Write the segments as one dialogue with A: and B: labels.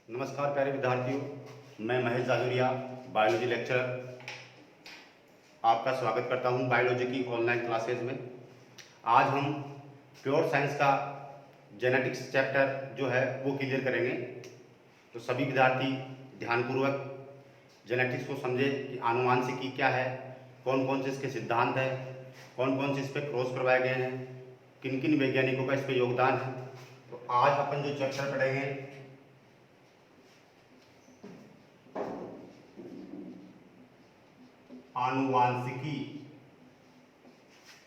A: नमस्कार प्यारे विद्यार्थियों, मैं महेश जाजुरिया बायोलॉजी लेक्चरर आपका स्वागत करता हूं बायोलॉजी की ऑनलाइन क्लासेज में। आज हम प्योर साइंस का जेनेटिक्स चैप्टर जो है वो क्लियर करेंगे। तो सभी विद्यार्थी ध्यानपूर्वक जेनेटिक्स को समझे कि आनुवांशिकी क्या है, कौन कौन से इसके सिद्धांत हैं, कौन कौन से इस पर क्रॉस करवाए गए हैं, किन किन वैज्ञानिकों का इस पर योगदान है। तो आज अपन जो चैप्टर पढ़ेंगे आनुवांशिकी,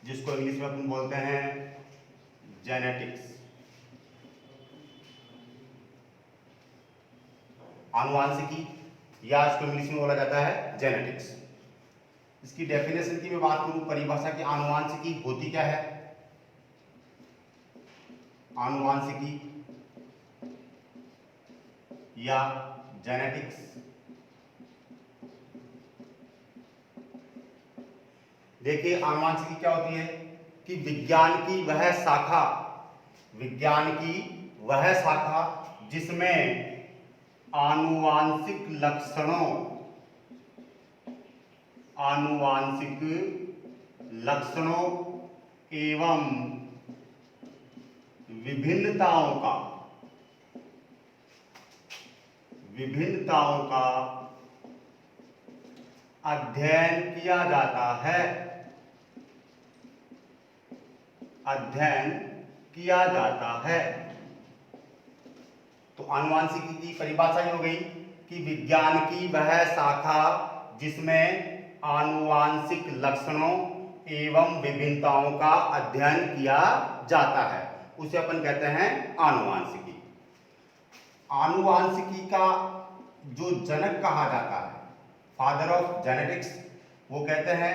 A: जिसको इंग्लिश में अपन बोलते हैं जेनेटिक्स। आनुवांशिकी या इसको इंग्लिश में बोला जाता है जेनेटिक्स। इसकी डेफिनेशन की मैं बात करूं, परिभाषा की, आनुवांशिकी होती क्या है। आनुवांशिकी या जेनेटिक्स देखिए, आनुवांशिकी क्या होती है कि विज्ञान की वह शाखा जिसमें आनुवांशिक लक्षणों एवं विभिन्नताओं का अध्ययन किया जाता है। तो आनुवांशिकी की परिभाषा ये हो गई कि विज्ञान की वह शाखा जिसमें आनुवांशिक लक्षणों एवं विभिन्नताओं का अध्ययन किया जाता है, उसे अपन कहते हैं आनुवांशिकी। आनुवांशिकी का जो जनक कहा जाता है, फादर ऑफ जेनेटिक्स, वो कहते हैं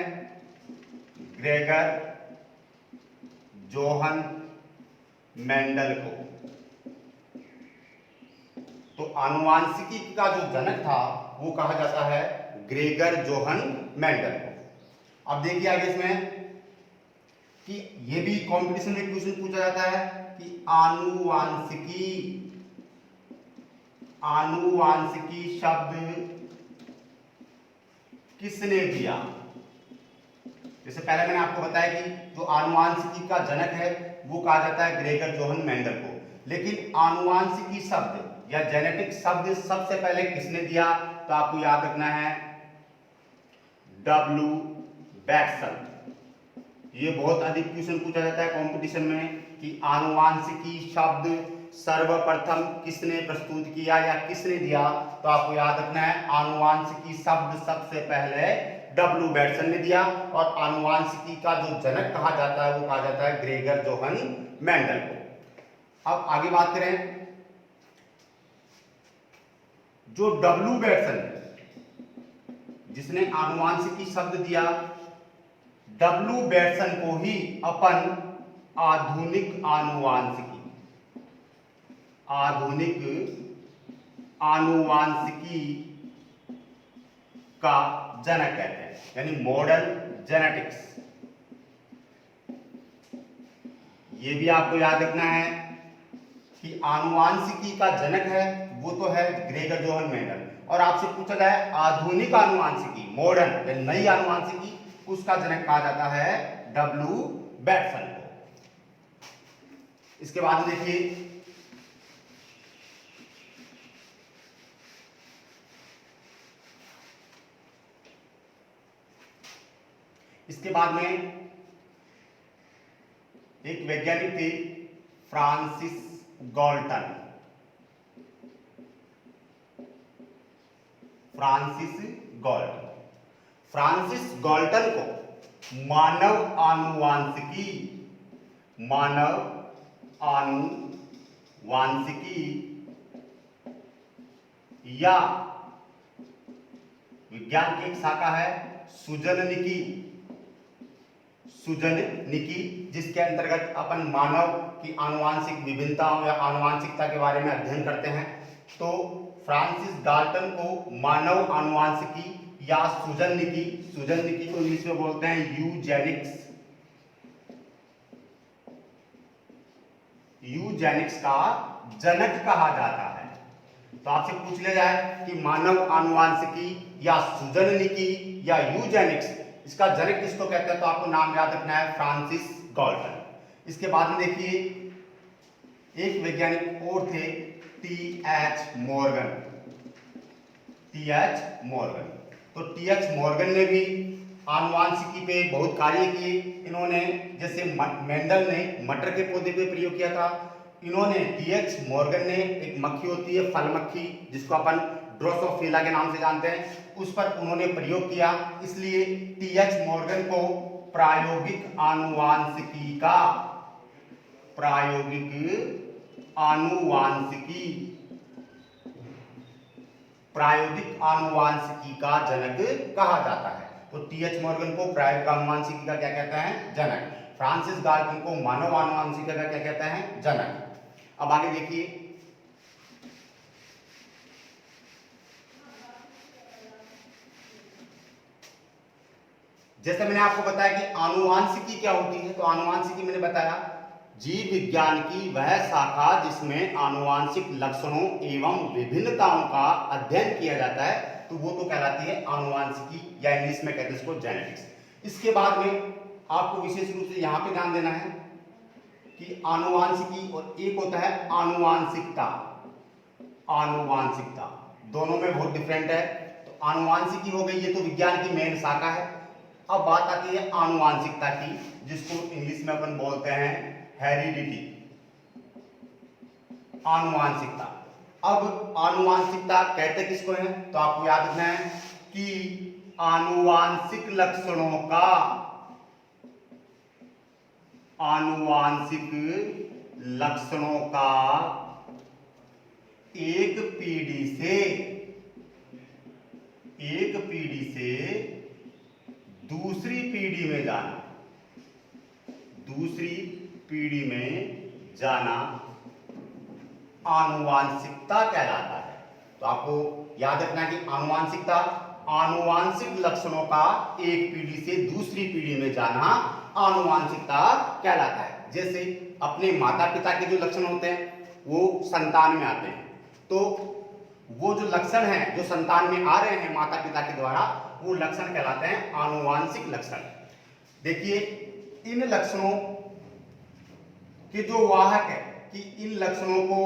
A: ग्रेगर जोहन मेंडल को। तो आनुवांशिकी का जो जनक था वो कहा जाता है ग्रेगर जोहन मेंडल को। अब देखिए आगे इसमें कि ये भी कंपटीशन में क्वेश्चन पूछा जाता है कि आनुवांशिकी शब्द किसने दिया। जैसे पहले मैंने आपको बताया कि जो आनुवांशिकी का जनक है वो कहा जाता है ग्रेगर जोहन मेंडल को, लेकिन आनुवांशिकी शब्द या जेनेटिक शब्द सबसे पहले किसने दिया, तो आपको याद रखना है डब्ल्यू बैटसन। ये बहुत अधिक क्वेश्चन पूछा जाता है कंपटीशन में कि आनुवांशिकी शब्द सर्वप्रथम किसने प्रस्तुत किया या किसने दिया, तो आपको याद रखना है आनुवांशिकी शब्द सबसे पहले डब्ल्यू बैटसन ने दिया, और आनुवांशिकी का जो जनक कहा जाता है वो कहा जाता है ग्रेगर जोहन मेंडल को। अब आगे बात करें, जो डब्ल्यू बैटसन जिसने आनुवांशिकी शब्द दिया, डब्ल्यू बैटसन को ही अपन आधुनिक आनुवांशिकी का जनक कहते हैं, यानी मॉडर्न जेनेटिक्स। ये भी आपको याद रखना है कि आनुवांशिकी का जनक है वो तो है ग्रेगर जोहन मेंडल, और आपसे पूछा जाए आधुनिक आनुवांशिकी, मॉडर्न या नई आनुवांशिकी, उसका जनक कहा जाता है डब्ल्यू बैटसन को। इसके बाद देखिए इसके बाद में एक वैज्ञानिक थे फ्रांसिस गाल्टन। फ्रांसिस गाल्टन को मानव आनुवांशिकी या विज्ञान की एक शाखा है सुजननिकी, जिसके अंतर्गत अपन मानव की आनुवांशिक विभिन्नताओं या आनुवांशिकता के बारे में अध्ययन करते हैं। तो फ्रांसिस गाल्टन को मानव आनुवांशिकी या सुजननिकी को इंग्लिश में बोलते हैं यूजेनिक्स का जनक कहा जाता है। तो आपसे पूछ लिया जाए कि मानव आनुवांशिकी या सुजननिकी या यूजेनिक्स, इसका जनक किसको कहते हैं, तो आपको नाम याद रखना है फ्रांसिस गाल्टन। इसके बाद में देखिए एक वैज्ञानिक और थे, टी.एच. मॉर्गन। टी.एच. मॉर्गन, तो टी.एच. मॉर्गन ने भी आनुवांशिकी पे बहुत कार्य किए। इन्होंने जैसे मेंडल ने मटर के पौधे पे प्रयोग किया था, इन्होंने टी.एच. मॉर्गन ने एक मक्खी होती है फल मक्खी जिसको अपन ड्रोसोफिला के नाम से जानते हैं, उस पर उन्होंने प्रयोग किया। इसलिए टी.एच. मॉर्गन को प्रायोगिक आनुवांशिकी का का जनक कहा जाता है। तो टी.एच. मॉर्गन को प्रायोगिक आनुवांशिकी का क्या कहते हैं, जनक। फ्रांसिस गाल्टन को मानव आनुवांशिकी का क्या कहते हैं, जनक। अब आगे देखिए, जैसे मैंने आपको बताया कि आनुवांशिकी क्या होती है, तो आनुवांशिकी मैंने बताया जीव विज्ञान की वह शाखा जिसमें आनुवांशिक लक्षणों एवं विभिन्नताओं का अध्ययन किया जाता है, तो वो तो कहलाती है आनुवांशिकी, या इंग्लिश में कहते हैं इसको जेनेटिक्स। इसके बाद में आपको विशेष रूप से यहाँ पे ध्यान देना है कि आनुवांशिकी और एक होता है आनुवांशिकता। आनुवांशिकता दोनों में बहुत डिफरेंट है। तो आनुवांशिकी हो गई, ये तो विज्ञान की मेन शाखा है। अब बात आती है आनुवांशिकता की, जिसको इंग्लिश में अपन बोलते हैं हेरिडिटी, आनुवांशिकता। अब आनुवांशिकता कहते किसको है, तो आपको याद रखना है कि आनुवांशिक लक्षणों का एक पीढ़ी से दूसरी पीढ़ी में जाना आनुवांशिकता कहलाता है। तो आपको याद रखना है कि आनुवांशिकता आनुवांशिक लक्षणों का एक पीढ़ी से दूसरी पीढ़ी में जाना आनुवांशिकता कहलाता है। जैसे अपने माता पिता के जो लक्षण होते हैं वो संतान में आते हैं, तो वो जो लक्षण हैं जो संतान में आ रहे हैं माता पिता के द्वारा, वो लक्षण कहलाते हैं आनुवांशिक लक्षण। देखिए इन लक्षणों के जो वाहक है कि इन लक्षणों को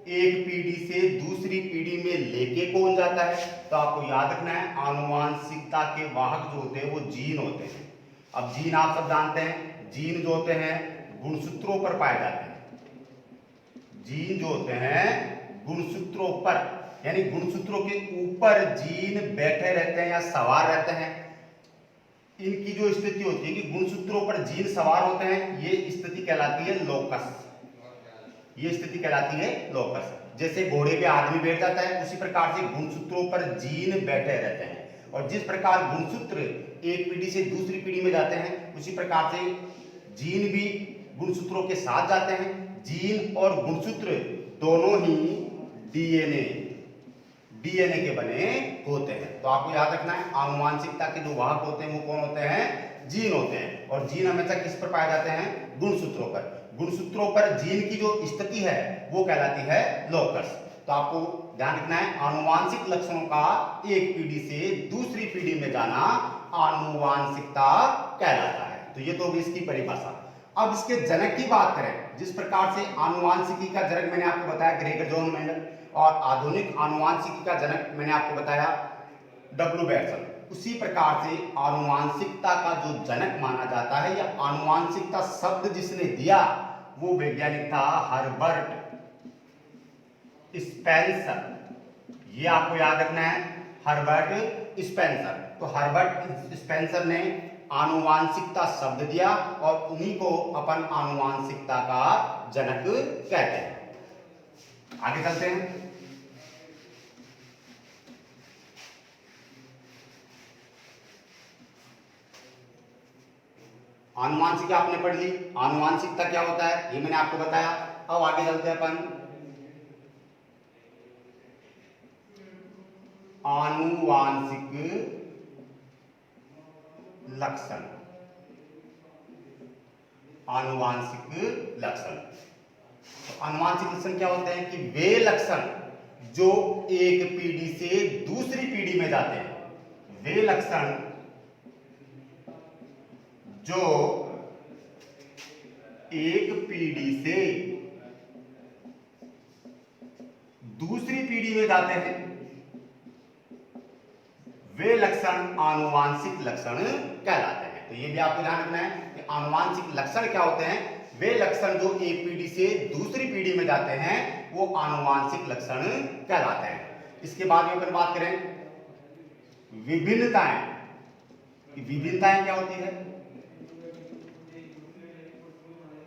A: एक पीढ़ी से दूसरी पीढ़ी में लेके कौन जाता है, तो आपको याद रखना है आनुवांशिकता के वाहक जो होते हैं वो जीन होते हैं। अब जीन आप सब जानते हैं, जीन जो होते हैं गुणसूत्रों पर पाए जाते हैं। जीन जो होते हैं गुणसूत्रों पर, यानी गुणसूत्रों के ऊपर जीन बैठे रहते हैं या सवार रहते हैं। इनकी जो स्थिति होती है कि गुणसूत्रों पर जीन सवार होते हैं, ये स्थिति कहलाती है लोकस। ये स्थिति कहलाती है लोकस। जैसे घोड़े पे आदमी बैठ जाता है, उसी प्रकार से गुणसूत्रों पर जीन बैठे रहते हैं। और जिस प्रकार गुणसूत्र एक पीढ़ी से दूसरी पीढ़ी में जाते हैं, उसी प्रकार से जीन भी गुणसूत्रों के साथ जाते हैं। जीन और गुणसूत्र दोनों ही डीएनए के बने होते हैं। तो आपको याद रखना है आनुवांशिकता के जो वाहक होते हैं वो कौन होते हैं, जीन होते हैं। और जीन हमेशा किस पर पाए जाते हैं, गुणसूत्रों पर। गुणसूत्रों पर जीन की जो स्थिति है वो कहलाती है लोकस। तो आपको ध्यान रखना है आनुवांशिक लक्षणों का एक पीढ़ी से दूसरी पीढ़ी में जाना आनुवांशिकता कहलाता है। तो ये तो होगी इसकी परिभाषा। अब इसके जनक की बात करें, जिस प्रकार से आनुवांशिकी का जनक मैंने आपको बताया ग्रेगर जॉन मेंडल, और आधुनिक आनुवांशिकी का जनक मैंने आपको बताया डब्ल्यू बेटसन, उसी प्रकार से आनुवांशिकता का जो जनक माना जाता है या आनुवांशिकता शब्द जिसने दिया वो वैज्ञानिक था हर्बर्ट स्पेंसर। ये आपको याद रखना है हर्बर्ट स्पेंसर। तो हर्बर्ट स्पेंसर ने आनुवांशिकता शब्द दिया और उन्हीं को अपन आनुवांशिकता का जनक कहते हैं। आगे चलते हैं। आनुवांशिकता आपने पढ़ ली, आनुवांशिकता क्या होता है ये मैंने आपको बताया। अब आगे चलते हैं अपन आनुवांशिक लक्षण। आनुवांशिक लक्षण, तो आनुवांशिक लक्षण क्या होते हैं कि वे लक्षण जो एक पीढ़ी से दूसरी पीढ़ी में जाते हैं, वे लक्षण जो एक पीढ़ी से दूसरी पीढ़ी में जाते हैं, वे लक्षण आनुवांशिक लक्षण कहलाते हैं। तो ये भी आपको ध्यान रखना है कि आनुवांशिक लक्षण क्या होते हैं। वे लक्षण जो एक पीढ़ी से दूसरी पीढ़ी में जाते हैं वो आनुवांशिक लक्षण कहलाते हैं। इसके बाद में अपन बात करें विभिन्नताएं। विभिन्नताएं क्या होती है?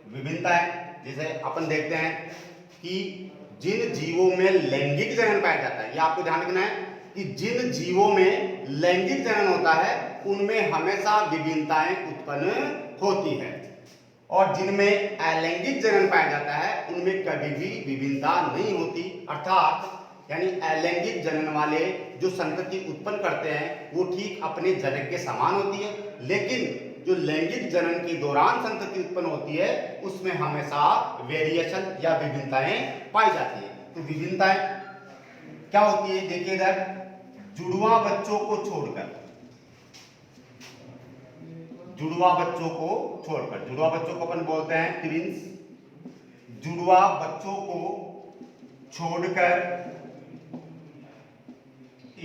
A: विभिन्नताएं जैसे अपन देखते हैं कि जिन जीवों में लैंगिक जनन पाया जाता है, ये आपको ध्यान रखना है कि जिन जीवों में लैंगिक जनन होता है उनमें हमेशा विभिन्नताएं उत्पन्न होती है, और जिनमें अलैंगिक जनन पाया जाता है उनमें कभी भी विभिन्नता नहीं होती। अर्थात यानी अलैंगिक जनन वाले जो संतति उत्पन्न करते हैं वो ठीक अपने जनक के समान होती है, लेकिन जो लैंगिक जनन के दौरान संतति उत्पन्न होती है उसमें हमेशा वेरिएशन या विभिन्नताएं पाई जाती है। तो विभिन्नताएं क्या होती है? देखिए इधर, जुड़वा बच्चों को छोड़कर, जुड़वा बच्चों को छोड़कर, जुड़वा बच्चों को अपन बोलते हैं ट्विंस। जुड़वा बच्चों को छोड़कर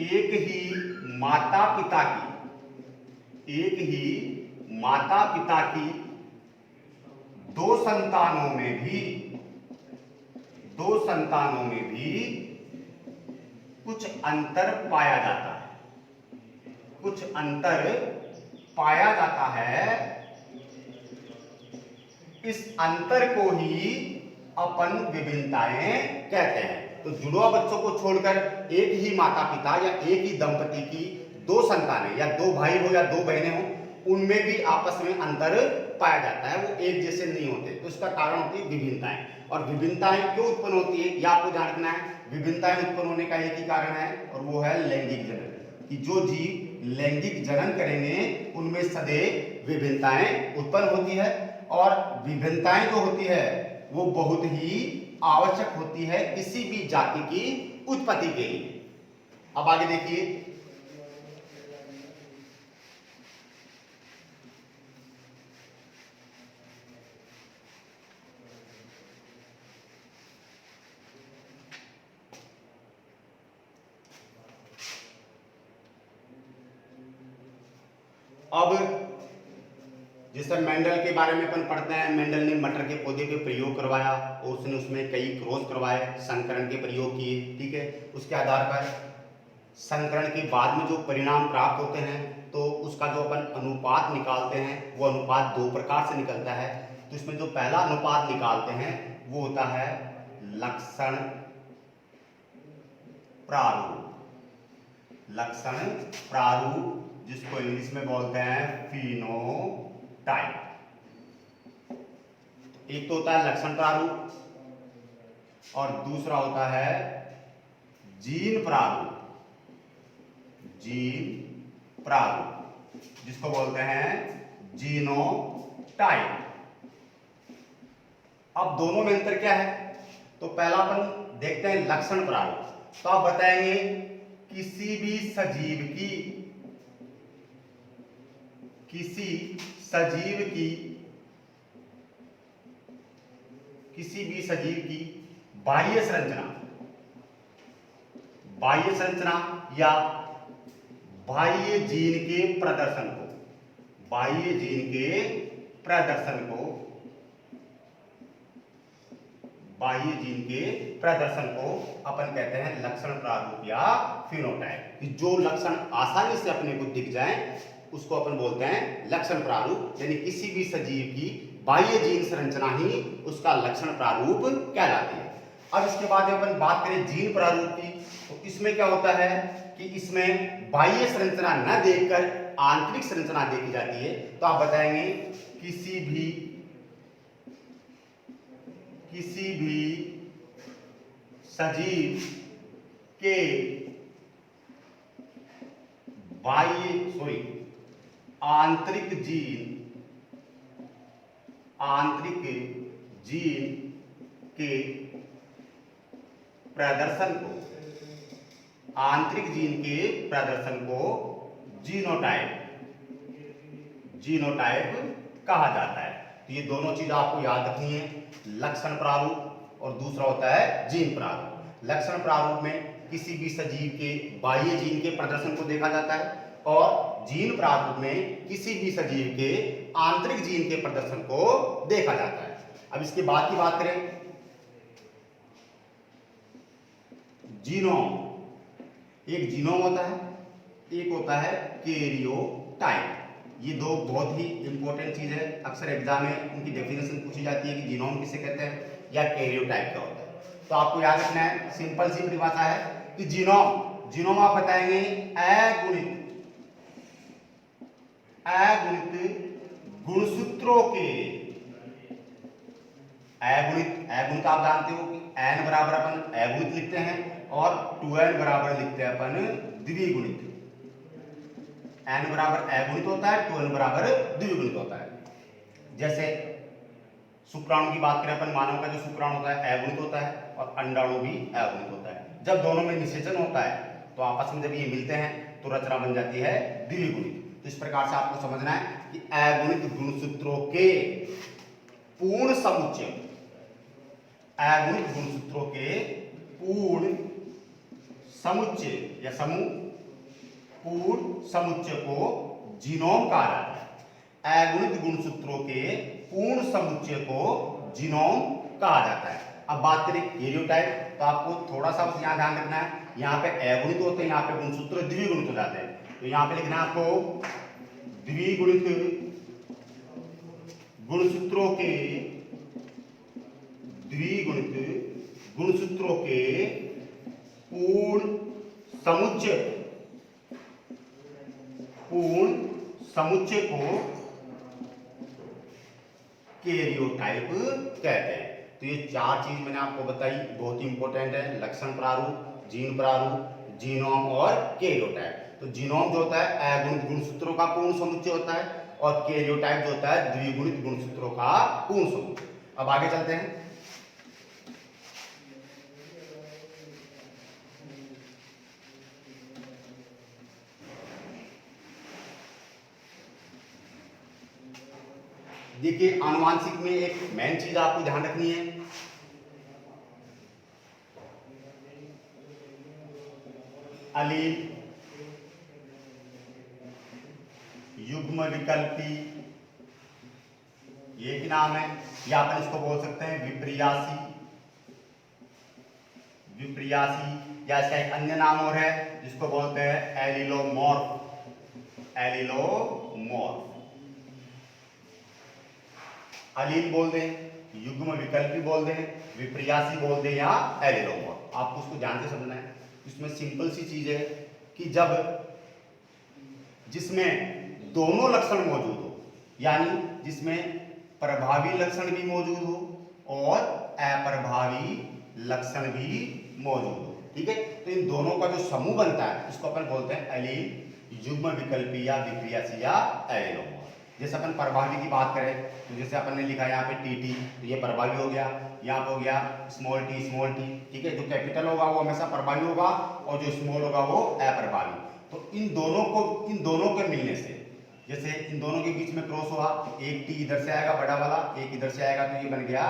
A: एक ही माता पिता की दो संतानों में भी कुछ अंतर पाया जाता है। इस अंतर को ही अपन विभिन्नताएं कहते हैं। तो जुड़वा बच्चों को छोड़कर एक ही माता पिता या एक ही दंपति की दो संतानें या दो भाई हो या दो बहनें हो, उनमें भी आपस में अंतर पाया जाता है, वो एक जैसे नहीं होते। तो इसका कारण होती है विभिन्नताएं। और विभिन्नताएं क्यों उत्पन्न होती है यह आपको ध्यान रखना है। विभिन्नताएं उत्पन्न होने का एक ही कारण है और वो है लैंगिक जनन। कि जो जीव लैंगिक जनन करेंगे उनमें सदैव विभिन्नताएं उत्पन्न होती है, और विभिन्नताएं जो होती है वो बहुत ही आवश्यक होती है किसी भी जाति की उत्पत्ति के लिए। अब आगे देखिए, अब जैसे मेंडल के बारे में अपन पढ़ते हैं, मेंडल ने मटर के पौधे पे प्रयोग करवाया और उसने उसमें कई क्रॉस करवाए, संकरण के प्रयोग किए, ठीक है। उसके आधार पर संकरण के बाद में जो परिणाम प्राप्त होते हैं तो उसका जो अपन अनुपात निकालते हैं वो अनुपात दो प्रकार से निकलता है। तो इसमें जो पहला अनुपात निकालते हैं वो होता है लक्षण प्रारूप, जिसको इंग्लिश में बोलते हैं फिनोटाइप। एक तो होता है लक्षण प्रारूप और दूसरा होता है जीन प्रारूप, जिसको बोलते हैं जीनोटाइप। अब दोनों में अंतर क्या है? तो पहला अपन देखते हैं लक्षण प्रारूप। तो आप बताएंगे किसी भी सजीव की बाह्य संरचना या बाह्य जीन के प्रदर्शन को अपन कहते हैं लक्षण प्रारूप या फिनोटाइप। कि जो लक्षण आसानी से अपने को दिख जाए उसको अपन बोलते हैं लक्षण प्रारूप, यानी किसी भी सजीव की बाह्य जीन संरचना ही उसका लक्षण प्रारूप कहलाती है। अब इसके बाद अपन बात करें जीन प्रारूप की, तो इसमें क्या होता है कि इसमें बाह्य संरचना न देखकर आंतरिक संरचना देखी जाती है। तो आप बताएंगे किसी भी सजीव के आंतरिक जीन के प्रदर्शन को आंतरिक जीन के प्रदर्शन को जीनोटाइप कहा जाता है। तो ये दोनों चीज आपको याद रखनी है, लक्षण प्रारूप और दूसरा होता है जीन प्रारूप। लक्षण प्रारूप में किसी भी सजीव के बाह्य जीन के प्रदर्शन को देखा जाता है और जीन प्रारूप में किसी भी सजीव के आंतरिक जीन के प्रदर्शन को देखा जाता है। अब इसके बाद की बात करें, जीनोम। एक जीनोम होता है, एक होता है कैरियोटाइप। ये दो बहुत ही इंपॉर्टेंट चीज है, अक्सर एग्जाम में उनकी डेफिनेशन पूछी जाती है कि जीनोम किसे कहते हैं या कैरियोटाइप क्या होता है। तो आपको याद रखना है, सिंपल सी परिभाषा है कि जीनोम आप बताएंगे अगुणित गुणसूत्रों के, अगुणित आप जानते हो कि n बराबर अपन अगुणित लिखते हैं और 2n बराबर लिखते हैं अपन द्विगुणित। n बराबर अगुणित होता है, 2n बराबर द्विगुणित होता है। जैसे शुक्राणु की बात करें अपन, मानव का जो शुक्राणु होता है अगुणित होता है और अंडाणु भी अगुणित होता है। जब दोनों में निषेचन होता है तो आपस में जब ये मिलते हैं तो रचना बन जाती है द्विगुणित। तो इस प्रकार से आपको समझना है कि अगुणित गुणसूत्रों के पूर्ण समुच्चय, अगुणित गुणसूत्रों के पूर्ण समुच्चय या समूह, पूर्ण समुच्चय को जीनोम कहा जाता है। अगुणित गुणसूत्रों के पूर्ण समुच्चय को जीनोम कहा जाता है। अब बात करें कैरियोटाइप, तो आपको थोड़ा सा बस यहाँ ध्यान रखना है, यहाँ पे अगुणित होते हैं, यहाँ पे गुणसूत्र द्विगुणित हो जाते हैं। तो यहाँ पे लिखना है आपको द्विगुणित गुणसूत्रों के, द्विगुणित गुणसूत्रों के पूर्ण समुच्चय को कैरियोटाइप कहते हैं। तो ये चार चीज मैंने आपको बताई, बहुत ही इंपॉर्टेंट है, लक्षण प्रारूप, जीन प्रारूप, जीनोम और कैरियोटाइप। तो जीनोम जो होता है अगुणित गुणसूत्रों का पूर्ण समुच्चय होता है और कैरियोटाइप जो होता है द्विगुणित गुणसूत्रों का पूर्ण समुच्चय। अब आगे चलते हैं। देखिए आनुवांशिक में एक मेन चीज आपको ध्यान रखनी है, अलील, युग्म विकल्पी, ये भी नाम है, या अपन इसको बोल सकते हैं विप्रियासी, या इसका एक अन्य नाम और है जिसको बोलते हैं एलिलोमॉर्फ। अलील बोल दें, युग्म विकल्पी बोल दें, विप्रियासी बोल दें या एलिलोमॉर्फ, आपको उसको ध्यान से समझना है। इसमें सिंपल सी चीज है कि जब जिसमें दोनों लक्षण मौजूद हो, यानी जिसमें प्रभावी लक्षण भी मौजूद हो और अप्रभावी लक्षण भी मौजूद हो, ठीक है। तो इन दोनों का जो समूह बनता है इसको अपन बोलते हैं अलील, युग्म विकल्पी या विप्रियासी या एलिलोमॉर्फ। जैसे अपन प्रभावी की बात करें तो जैसे अपन ने लिखा यहाँ पे टी, तो ये प्रभावी हो गया, यहाँ पे हो गया स्मॉल टी, ठीक है। जो कैपिटल होगा वो हमेशा प्रभावी होगा और जो स्मॉल होगा वो अप्रभावी। तो इन दोनों के मिलने से, जैसे इन दोनों के बीच में क्रॉस हुआ, एक टी इधर से आएगा बड़ा वाला, एक इधर से आएगा, तो ये बन गया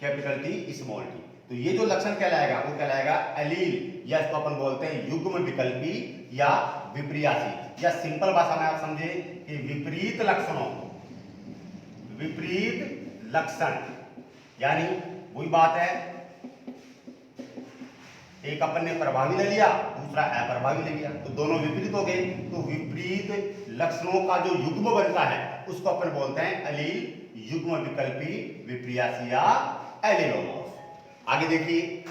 A: कैपिटल टी स्मॉल टी। तो ये जो लक्षण कहलाएगा वो कहलाएगा अलील, या इसको अपन बोलते हैं युग्म विकल्पी या विप्रियासी, या सिंपल भाषा में आप समझे कि विपरीत लक्षणों, विपरीत लक्षण, यानी वही बात है, एक अपन ने प्रभावी ले लिया, दूसरा अप्रभावी ले लिया, तो दोनों विपरीत हो गए। तो विपरीत लक्षणों का जो युग्म बनता है उसको अपन बोलते हैं अलील, युग्म विकल्पी, विप्रियासी या एलिलोमॉर्फ। आगे देखिए,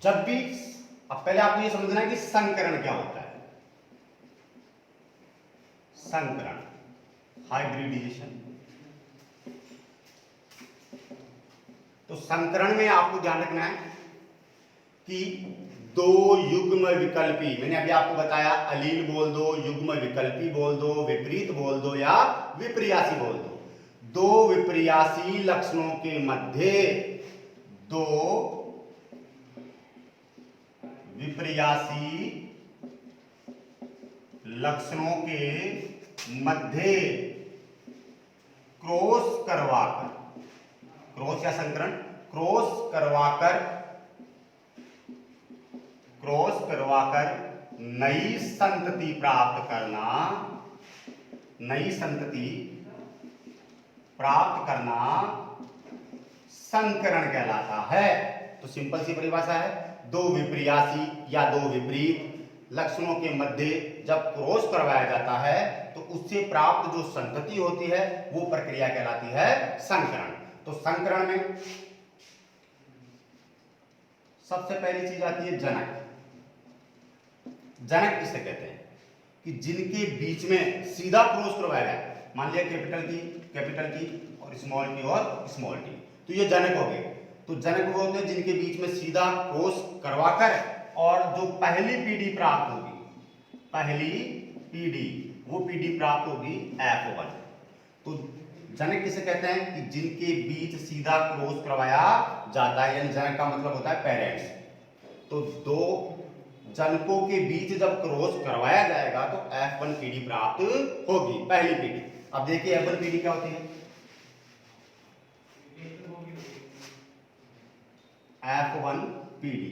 A: जब भी, अब पहले आपको यह समझना है कि संकरण क्या होता है। संकरण, हाइब्रिडाइजेशन। तो संकरण में आपको ध्यान रखना है कि दो युग्म विकल्पी, मैंने अभी आपको बताया अलील बोल दो, युग्म विकल्पी बोल दो, विपरीत बोल दो या विप्रियासी बोल दो। दो विपर्यासी लक्षणों के मध्य, दो विपर्यासी लक्षणों के मध्य क्रॉस करवाकर, क्रॉस या संकरण, क्रॉस करवाकर नई संतति प्राप्त करना, नई संतति प्राप्त करना संकरण कहलाता है। तो सिंपल सी परिभाषा है, दो विपर्यासी या दो विपरीत लक्षणों के मध्य जब क्रॉस करवाया जाता है तो उससे प्राप्त जो संतति होती है वो प्रक्रिया कहलाती है संकरण। तो संकरण में सबसे पहली चीज आती है जनक। जनक किसे कहते हैं कि जिनके बीच में सीधा क्रॉस करवाया है, मान लिया कैपिटल टी और स्मॉल टी, तो ये जनक हो गए। तो जनक वो होते हैं जिनके बीच में सीधा क्रॉस करवाकर और जो पहली पीढ़ी प्राप्त होगी, पहली पीढ़ी, वो पीढ़ी प्राप्त होगी F1। तो जनक किसे कहते हैं कि जिनके बीच सीधा क्रॉस करवाया जाता है, यानी जनक का मतलब होता है पेरेंट्स। तो दो जनकों के बीच जब क्रॉस करवाया जाएगा तो F1 पीढ़ी प्राप्त होगी, पहली पीढ़ी। अब देखिए F1 पीढ़ी क्या होती है, F1 पीढ़ी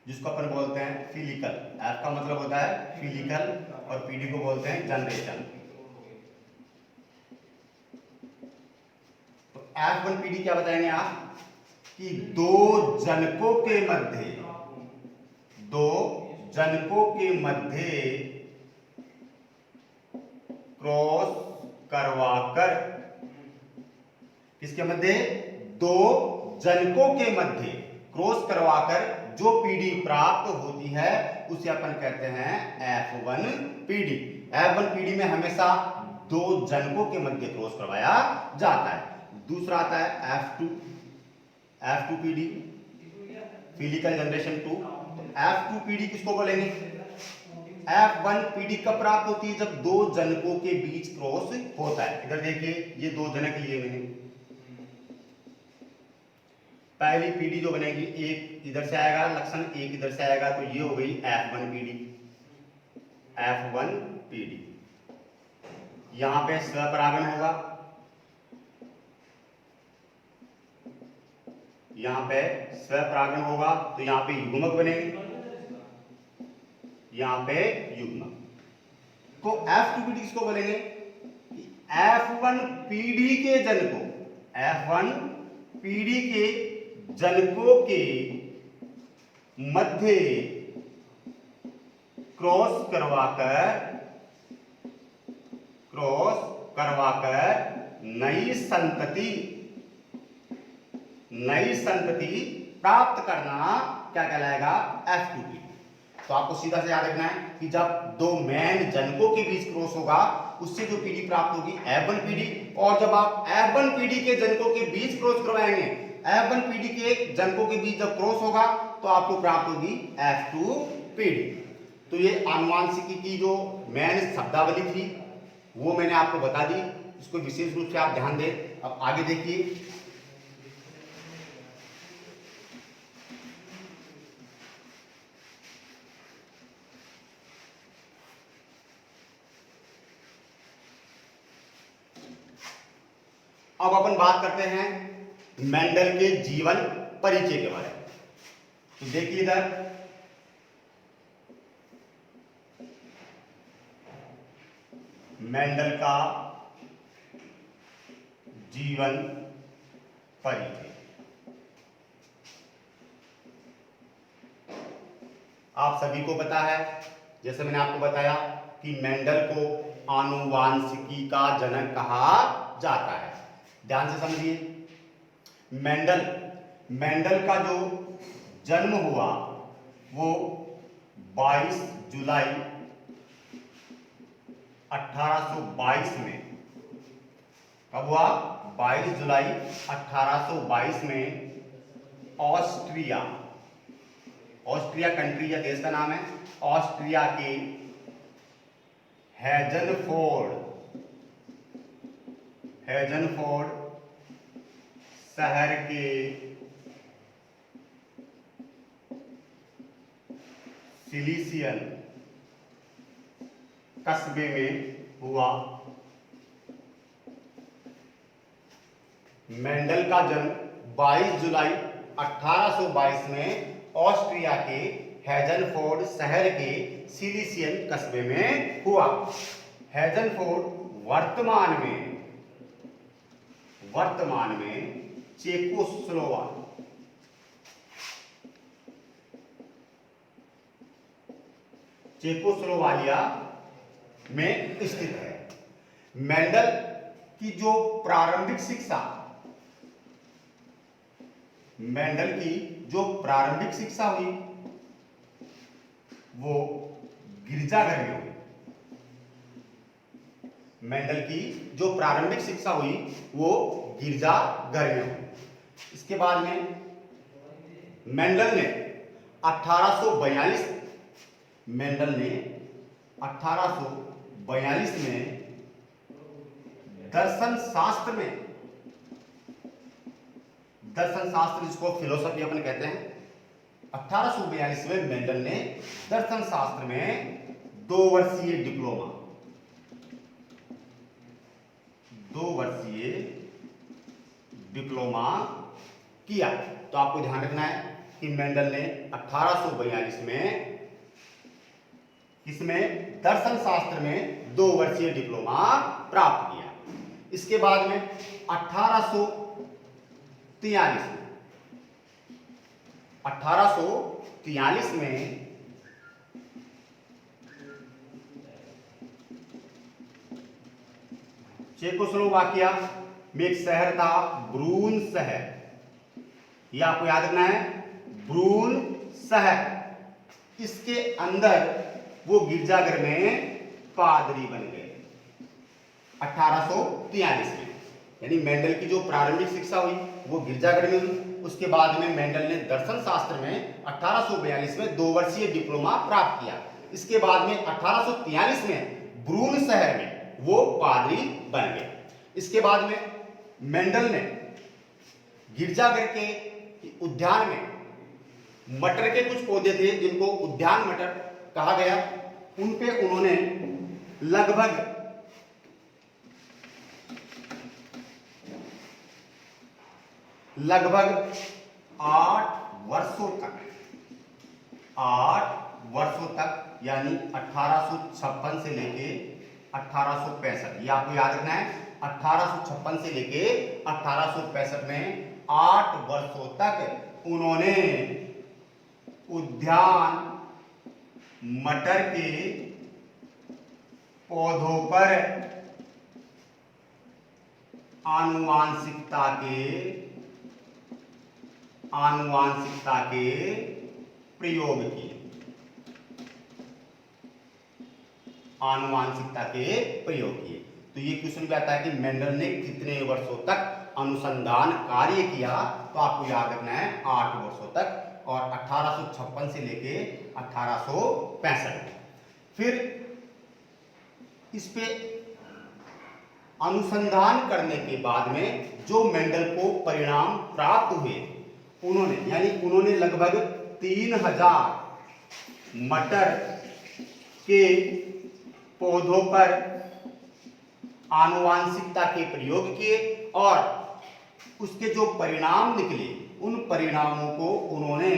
A: जिसको अपन बोलते हैं फिलिकल, F का मतलब होता है फिलिकल और पीढ़ी को बोलते हैं जनरेशन। तो F1 पीढ़ी क्या बताएंगे आप कि दो जनकों के मध्य क्रॉस करवाकर, किसके मध्य, दो जनकों के मध्य क्रॉस करवाकर जो पीढ़ी प्राप्त होती है उसे अपन कहते हैं F1 पीढ़ी। F1 पीढ़ी में हमेशा दो जनकों के मध्य क्रॉस करवाया जाता है। दूसरा आता है F2 पीढ़ी, फिलिकल जनरेशन 2। तो F2 पीढ़ी किसको बोलेंगे, F1 पीढ़ी कब प्राप्त होती है, जब दो जनकों के बीच क्रॉस होता है। इधर देखिए ये दो जनक लिए मैंने, पहली पीढ़ी जो बनेगी, एक इधर से आएगा लक्षण, एक इधर से आएगा, तो ये हो गई F1 पीढ़ी। यहां पे स्वपरागण होगा, यहां पे स्वपरागण होगा तो यहां पे युग्मक बनेंगे, यहां पे युग्मक। तो F2 पीढ़ी किसको बोलेंगे, F1 पीढ़ी के जनकों, F1 पीढ़ी के जनकों के मध्य क्रॉस करवाकर नई संतति प्राप्त करना क्या कहलाएगा, F2 पीढ़ी। तो आपको सीधा से याद रखना है कि जब दो मेन जनकों के बीच क्रॉस होगा उससे जो पीढ़ी प्राप्त होगी F1 पीढ़ी, और जब आप F1 पीढ़ी के जनकों के बीच क्रॉस करवाएंगे, F1 पीढ़ी के जनकों के बीच जब क्रॉस होगा तो आपको प्राप्त होगी F2 पीढ़ी। तो ये आनुवांशिकी की जो मेन शब्दावली थी वो मैंने आपको बता दी, इसको विशेष रूप से आप ध्यान दें। अब आगे देखिए, अब अपन बात करते हैं मेंडल के जीवन परिचय के बारे में। तो देखिए इधर मेंडल का जीवन परिचय। आप सभी को पता है, जैसे मैंने आपको बताया कि मेंडल को आनुवांशिकी का जनक कहा जाता है। ध्यान से समझिए, मेंडल का जो जन्म हुआ वो 22 जुलाई 1822 में, कब हुआ, 22 जुलाई 1822 में ऑस्ट्रिया कंट्री या देश का नाम है, ऑस्ट्रिया के हैजनफोर्ड शहर के सिलिसियन कस्बे में हुआ। मेंडल का जन्म 22 जुलाई 1822 में ऑस्ट्रिया के हैजनफोर्ड शहर के सिलिसियन कस्बे में हुआ। हैजनफोर्ड वर्तमान में चेकोस्लोवाकिया में स्थित है। मेंडल की जो प्रारंभिक शिक्षा हुई वो गिरजाघर में हुई। मेंडल की जो प्रारंभिक शिक्षा हुई वो गिरजाघर में हुई। इसके बाद में मेंडल ने 1842 में दर्शन शास्त्र जिसको फिलोसफी अपन कहते हैं, 1842 में मेंडल ने दर्शन शास्त्र में 2 वर्षीय डिप्लोमा किया। तो आपको ध्यान रखना है कि मेंडल ने 1842 में इसमें दर्शन शास्त्र में 2 वर्षीय डिप्लोमा प्राप्त किया। इसके बाद में 1843 में चेकोस्लोवाकिया में एक शहर था ब्रून शहर, ये आपको याद रखना है, ब्रून शहर। इसके अंदर वो गिरजाघर में पादरी बन गए 1843 में। यानी मेंडल की जो प्रारंभिक शिक्षा हुई वो गिरजाघर में हुई। उसके बाद में मेंडल ने दर्शन शास्त्र में 1842 में 2 वर्षीय डिप्लोमा प्राप्त किया। इसके बाद में 1843 में ब्रून शहर में वो पादरी बन गए। इसके बाद में मेंडल ने गिरजाघर के उद्यान में मटर के कुछ पौधे थे जिनको उद्यान मटर कहा गया, उन पे उन्होंने लगभग 8 वर्षों तक यानी 1856 से लेके 1865, ये आपको याद रखना है, 1856 से लेके 1865 में 8 वर्षों तक उन्होंने उद्यान मटर के पौधों पर आनुवांशिकता के प्रयोग किए। तो ये क्वेश्चन भी आता है कि मेंडल ने कितने वर्षों तक अनुसंधान कार्य किया, तो आपको याद रखना है 8 वर्षों तक, और 1856 से लेके 1865। फिर इस पे अनुसंधान करने के बाद में जो मेंडल को परिणाम प्राप्त हुए, उन्होंने लगभग 3000 मटर के पौधों पर आनुवांशिकता के प्रयोग किए, और उसके जो परिणाम निकले उन परिणामों को उन्होंने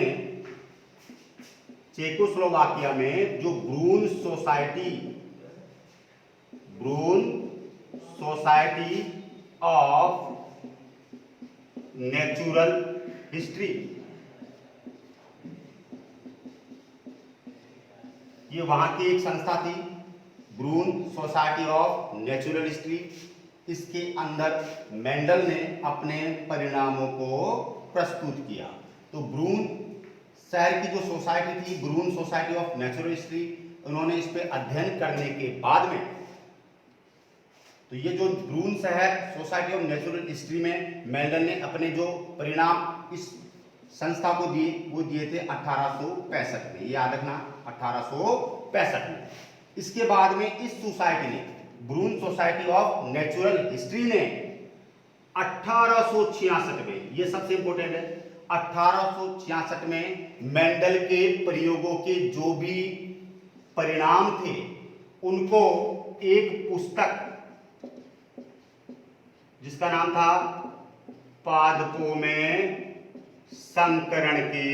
A: चेकोस्लोवाकिया में जो ब्रून सोसाइटी ऑफ नेचुरल हिस्ट्री, ये वहां की एक संस्था थी, ब्रून सोसाइटी ऑफ नेचुरल हिस्ट्री। इसके अंदर मेंडल ने अपने परिणामों को प्रस्तुत किया। तो ब्रून शहर की जो सोसाइटी थी, ब्रून सोसाइटी ऑफ नेचुरल हिस्ट्री, उन्होंने इस पे अध्ययन करने के बाद में, तो ये जो ब्रून शहर सोसाइटी ऑफ नेचुरल हिस्ट्री में मेंडल ने अपने जो परिणाम इस संस्था को दिए, वो दिए थे 1865 में, ये याद रखना 1865 में। इसके बाद में इस सोसाइटी ने, ब्रून सोसाइटी ऑफ नेचुरल हिस्ट्री ने 1866 में, ये सबसे इंपॉर्टेंट है, 1866 में मेंडल के प्रयोगों के जो भी परिणाम थे उनको एक पुस्तक जिसका नाम था पादपों में संकरण के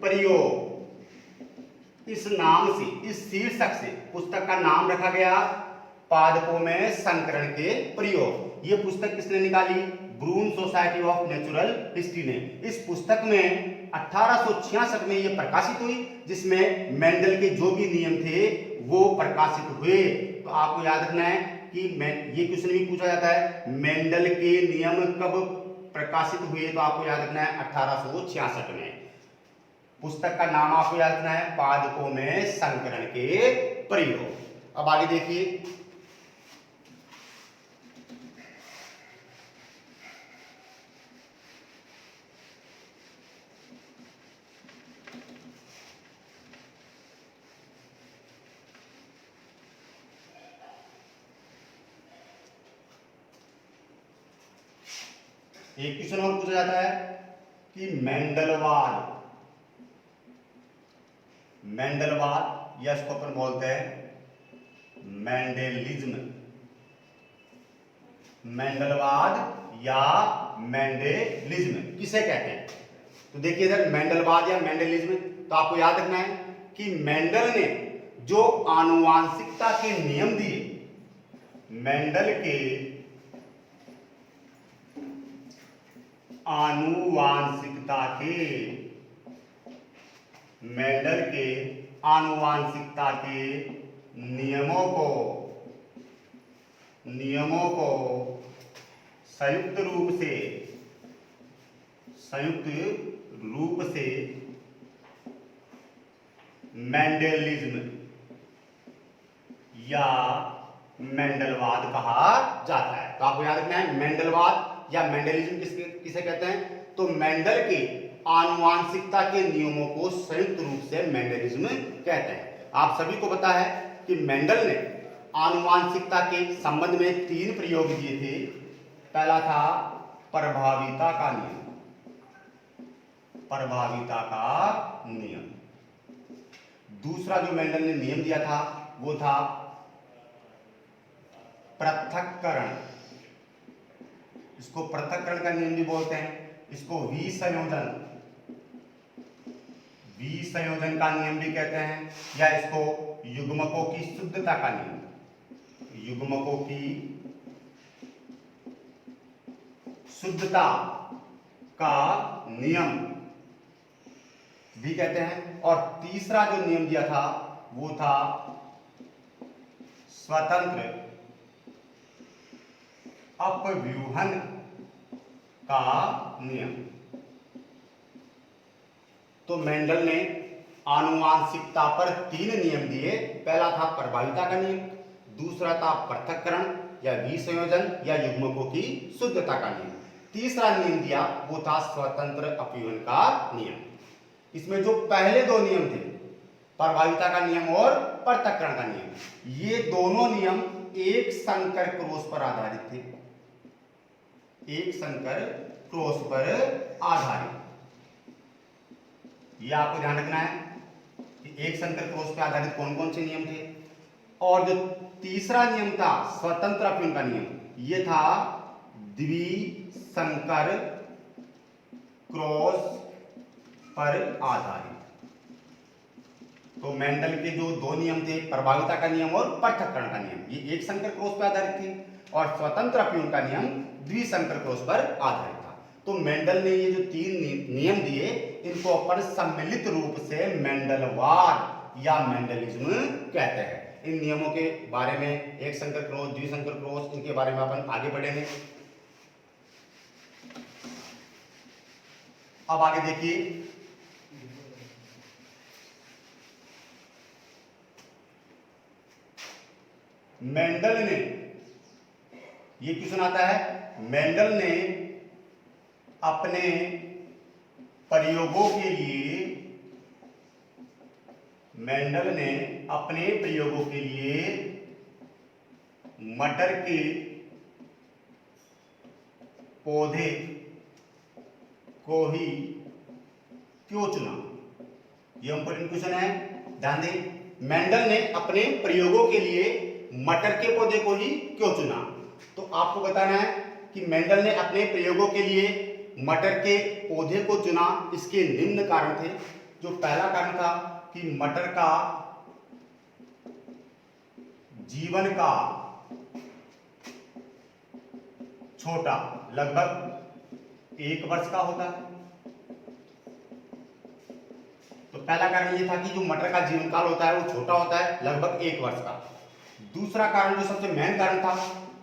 A: प्रयोग, इस नाम से, इस शीर्षक से पुस्तक का नाम रखा गया पादपों में संकरण के प्रयोग। ये पुस्तक किसने निकाली? ब्रून सोसाइटी ऑफ नेचुरल हिस्ट्री ने। इस पुस्तक में 1866 में ये प्रकाशित हुई, जिसमें मेंडल के जो भी नियम थे वो प्रकाशित हुए। तो आपको याद रखना है कि ये क्वेश्चन भी पूछा जाता है, मेंडल के नियम कब प्रकाशित हुए? तो आपको याद रखना है 1866 में। पुस्तक का नाम आपको याद रखना है पादपों में संकरण के प्रयोग। अब आगे देखिए, एक क्वेश्चन और पूछा जाता है कि मेंडलवाद या इसको अपन बोलते हैं मेंडेलिज्म, मेंडलवाद या मेंडेलिज्म किसे कहते हैं? तो देखिए इधर मेंडलवाद या मेंडेलिज्म, तो आपको याद रखना है कि मेंडल ने जो आनुवांशिकता के नियम दिए, मेंडल के आनुवांशिकता के नियमों को संयुक्त रूप से मेंडेलिज्म या मेंडलवाद कहा जाता है। तो आपको याद रखना है मेंडलवाद या मेंडेलिज्म किसे कहते हैं? तो मेंडल के आनुवांशिकता के नियमों को संयुक्त रूप से मेंडेलिज्म कहते हैं। आप सभी को पता है कि मेंडल ने आनुवांशिकता के संबंध में 3 प्रयोग दिए थे। पहला था प्रभाविता का नियम, दूसरा जो मेंडल ने नियम दिया था वो था पृथक्करण, इसको पृथक्करण का नियम भी बोलते हैं। इसको विसंयोजन का नियम भी कहते हैं, या इसको युग्मकों की शुद्धता का नियम, युग्मकों की शुद्धता का नियम भी कहते हैं। और तीसरा जो नियम दिया था वो था स्वतंत्र अपव्यूहन का नियम। तो मेंडल ने आनुवांशिकता पर 3 नियम दिए। पहला था प्रभाविता का नियम, दूसरा था पृथक्करण या विसंयोजन या युग्मकों की शुद्धता का नियम, तीसरा नियम दिया वो था स्वतंत्र अपव्यूहन का नियम। इसमें जो पहले 2 नियम थे, प्रभाविता का नियम और पृथक्करण का नियम, ये दोनों नियम एक संकर क्रॉस पर आधारित थे, एक संकर क्रॉस पर आधारित। यह आपको ध्यान रखना है कि एक संकर क्रॉस पर आधारित कौन कौन से नियम थे। और जो तीसरा नियम था स्वतंत्र अपव्यूहन का नियम, यह था द्विसंकर क्रॉस पर आधारित। तो मेंडल के जो 2 नियम थे, प्रभाविता का नियम और पृथक्करण का नियम, ये एक संकर क्रॉस पर आधारित थे, और स्वतंत्र अपव्यूहन का नियम द्विसंकर क्रॉस पर आधारित था। तो मेंडल ने ये जो 3 नियम दिए, इनको अपन सम्मिलित रूप से मेंडलवाद या मेंडेलिज्म कहते हैं। इन नियमों के बारे में, एक संकर क्रॉस, द्विसंकर क्रॉस, इनके बारे में अपन आगे बढ़ेंगे। अब आगे देखिए, मेंडल ने, ये क्वेश्चन आता है, मेंडल ने अपने प्रयोगों के लिए मटर के पौधे को ही क्यों चुना? ये इंपॉर्टेंट क्वेश्चन है, ध्यान दें। मेंडल ने अपने प्रयोगों के लिए मटर के पौधे को ही क्यों चुना? तो आपको बताना है कि मेंडल ने अपने प्रयोगों के लिए मटर के पौधे को चुना। इसके निम्न कारण थे। जो पहला कारण था कि मटर का जीवन काल छोटा, लगभग 1 वर्ष का होता है। तो पहला कारण ये था कि जो मटर का जीवन काल होता है वो छोटा होता है, लगभग 1 वर्ष का। दूसरा कारण, जो सबसे मेन कारण था,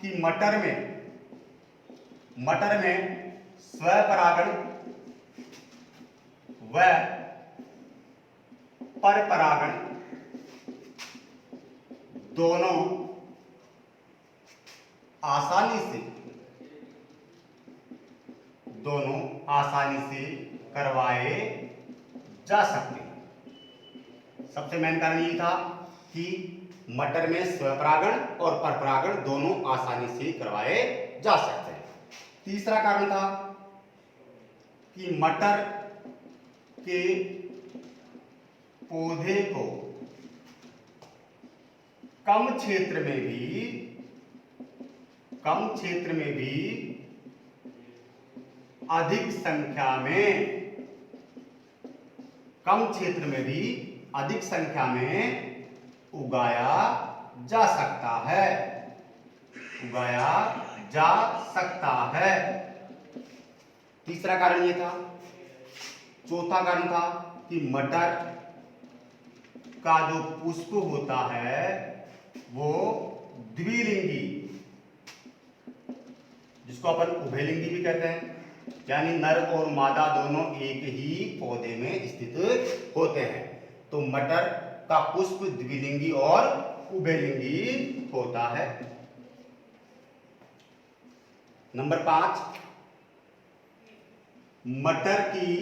A: कि मटर में स्वपरागण व परपरागण दोनों आसानी से करवाए जा सकते हैं। सबसे मेन कारण ये था कि मटर में स्वपरागण और परपरागण दोनों आसानी से करवाए जा सकते हैं। तीसरा कारण था कि मटर के पौधे को कम क्षेत्र में भी अधिक संख्या में उगाया जा सकता है। तीसरा कारण ये था। चौथा कारण था कि मटर का जो पुष्प होता है वो द्विलिंगी, जिसको अपन उभयलिंगी भी कहते हैं, यानी नर और मादा दोनों एक ही पौधे में स्थित होते हैं। तो मटर का पुष्प द्विलिंगी और उभयलिंगी होता है। नंबर 5, मटर की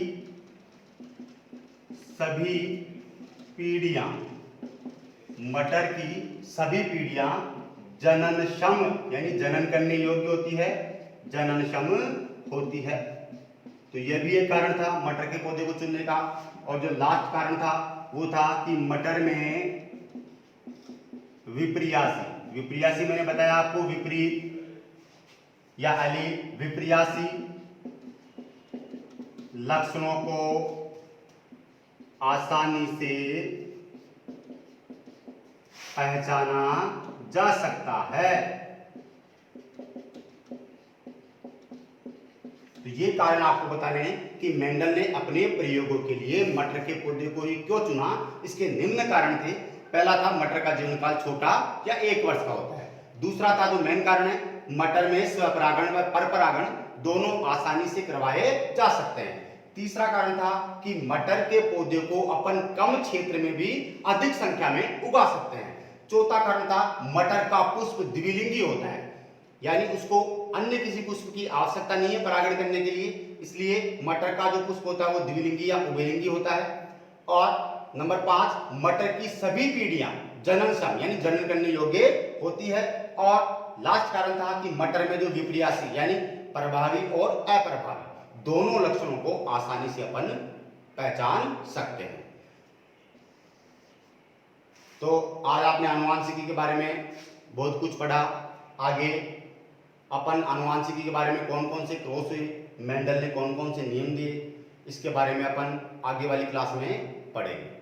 A: सभी पीढ़ियां जननक्षम, यानी जनन करने योग्य होती है। तो यह भी एक कारण था मटर के पौधे को चुनने का। और जो लास्ट कारण था वो था कि मटर में विप्रियासी मैंने बताया आपको, विपरीत या विप्रियासी लक्षणों को आसानी से पहचाना जा सकता है। तो ये कारण आपको बताने हैं कि मेंडल ने अपने प्रयोगों के लिए मटर के पौधे को ही क्यों चुना। इसके निम्न कारण थे। पहला था मटर का जीवन काल छोटा या 1 वर्ष का होता है। दूसरा था, जो मेन कारण है, मटर में स्वपरागण व परपरागण दोनों आसानी से करवाए जा सकते हैं। तीसरा कारण था कि मटर के पौधे को अपन कम क्षेत्र में भी अधिक संख्या में उगा सकते हैं। चौथा कारण था, मटर का पुष्प द्विलिंगी होता है, यानी उसको अन्य किसी पुष्प की आवश्यकता नहीं है परागण करने के लिए, इसलिए मटर का जो पुष्प होता है वो द्विलिंगी या उभयलिंगी होता है। और नंबर 5, मटर की सभी पीढ़ियां जननक्षम, यानी जनन करने योग्य होती है। और लास्ट कारण था कि मटर में जो विप्रियासी, यानी प्रभावी और अप्रभावी दोनों लक्षणों को आसानी से अपन पहचान सकते हैं। तो आज आपने आनुवंशिकी के बारे में बहुत कुछ पढ़ा। आगे अपन आनुवंशिकी के बारे में कौन कौन से क्रॉस हुए, मेंडल ने कौन कौन से नियम दिए, इसके बारे में अपन आगे वाली क्लास में पढ़ेंगे।